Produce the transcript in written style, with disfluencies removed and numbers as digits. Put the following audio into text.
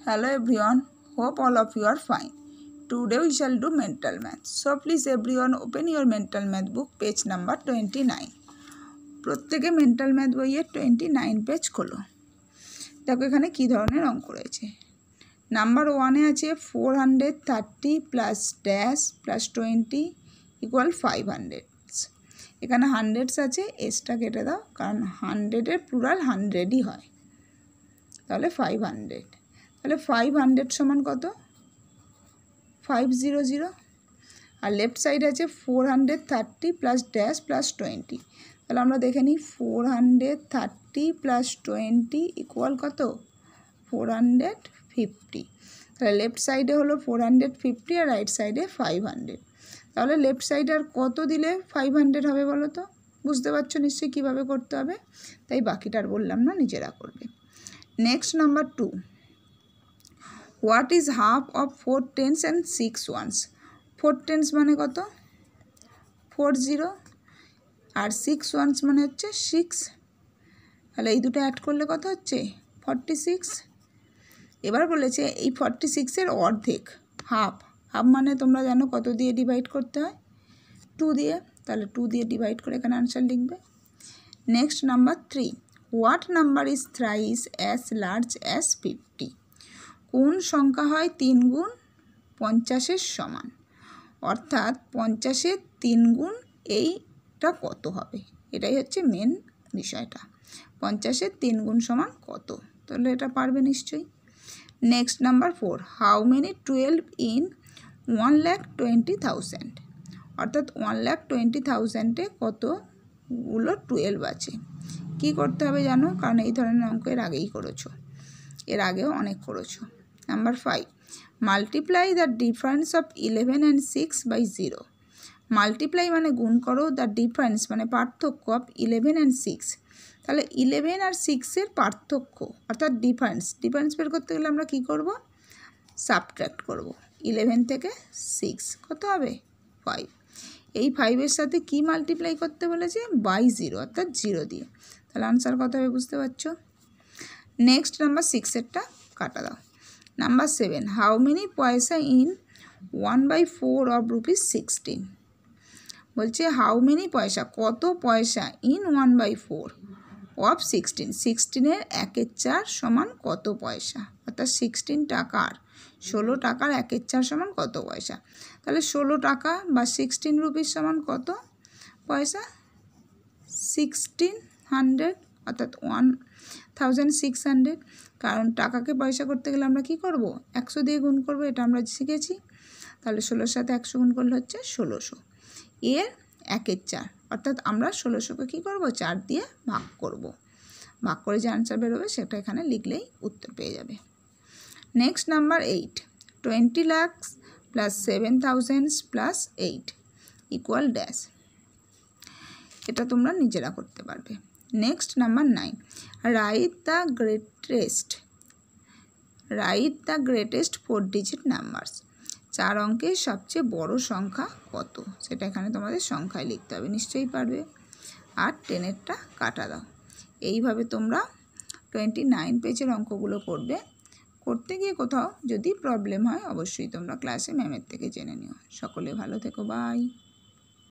Hello everyone, hope all of you are fine. Today we shall do mental math. So please everyone open your mental math book page number 29. প্রত্যেকে mental math বইয়ের 29 page খোলো। দেখো এখানে কি ধরনের অঙ্ক রয়েছে। নাম্বার 1 এ আছে 430 প্লাস ড্যাশ প্লাস 20 ইকুয়াল 500। এখানে হান্ড্রেডস আছে, এসটা কেটে দাও কারণ 100 এর প্লুরাল 100ই হয়। তাহলে 500। তাহলে 500 সমান কত? 500। আর লেফট সাইড আছে 430 প্লাস ড্যাশ প্লাস 20। তাহলে আমরা দেখে নিই 430 প্লাস 20 ইকুয়াল কত? 450। তাহলে লেফট সাইডে হলো 450 আর রাইট সাইডে 500। তাহলে লেফট সাইডে আর কত দিলে 500 হবে বলো তো? বুঝতে পারছো নিশ্চয়ই কীভাবে করতে হবে, তাই বাকিটা আর বললাম না, নিজেরা করবে। Next number 2, what is half of 4 tens and 6 ones? 4 tens মানে কত? 40 আর 6 ones মানে হচ্ছে 6। তাহলে এই দুটো অ্যাড করলে কত হচ্ছে? 46। এবার বলেছে এই 46-এর অর্ধেক, হাফ। হাফ মানে তোমরা জানো কত দিয়ে ডিভাইড করতে হয়? 2 দিয়ে। তাহলে 2 দিয়ে ডিভাইড করে এখানে আনসার লিখবে। Next number 3, what number is thrice as large as 50? কোন সংখ্যা হয় 3 গুণ 50-এর সমান? অর্থাৎ 50-এর 3 গুণ এইটা কত হবে, এটাই হচ্ছে মেন বিষয়টা। 50-এর 3 গুণ সমান কত? তাহলে এটা পারবে নিশ্চয়ই। Next number 4, how many 12 in 1,20,000? অর্থাৎ 1,20,000-এ কতগুলো 12 আছে? কী করতে হবে জানো? কারণ এই ধরনের অঙ্ক এর আগেই করেছো, এর আগেও অনেক করেছো। Number 5, multiply the difference of 11 and 6 by 0। Multiply মানে গুণ করো, দ্য ডিফারেন্স মানে পার্থক্য অফ 11 and 6। তাহলে 11 আর 6-এর পার্থক্য অর্থাৎ ডিফারেন্স বের করতে গেলে আমরা কি করব? সাবট্র্যাক্ট করব। 11 থেকে 6 কত হবে? 5। এই 5-এর সাথে কি মাল্টিপ্লাই করতে বলেছে? বাই 0 অর্থাৎ 0 দিয়ে। তাহলে আনসার কত হবে বুঝতে পারছো? নেক্সট নাম্বার 6-এরটা কাটা দাও। নাম্বার 7, হাউ মেনি পয়সা ইন 1/4 অফ ₹16? বলছে হাউ মেনি পয়সা, কত পয়সা, ইন 1/4 অফ 16। 16-এর 1/4 সমান কত পয়সা? অর্থাৎ 16 টাকার 16 টাকার 1/4 সমান কত পয়সা? তাহলে 16 টাকা বা 16 রুপিস সমান কত পয়সা? 1600 অর্থাৎ 1600। কারণ টাকাকে পয়সা করতে গেলে আমরা কি করব? 100 দিয়ে গুণ করব, এটা আমরা শিখেছি। তাহলে 16-এর সাথে 100 গুণ করলে হচ্ছে 1600। এর 1/4 অর্থাৎ আমরা 1600-কে কী করব? 4 দিয়ে ভাগ করব। ভাগ করে যে আনসার বেরোবে সেটা এখানে লিখলেই উত্তর পেয়ে যাবে। Next number 8, 20 lakhs plus 7,000 plus 8 equal dash. এটা তোমরা নিজেরা করতে পারবে। Next number 9, write the greatest 4 digit numbers. 4 অঙ্কের সবচেয়ে বড় সংখ্যা কত? সেটা এখানে তোমাদের সংখ্যায় লিখতে হবে, নিশ্চয়ই পারবে। আর 10-এরটা কাটা দাও। এইভাবে তোমরা 29 পেজের অঙ্কগুলো করবে। করতে গিয়ে কোথাও যদি প্রবলেম হয় অবশ্যই তোমরা ক্লাসে ম্যামের থেকে জেনে নিও। সকলে ভালো থেকো, বাই।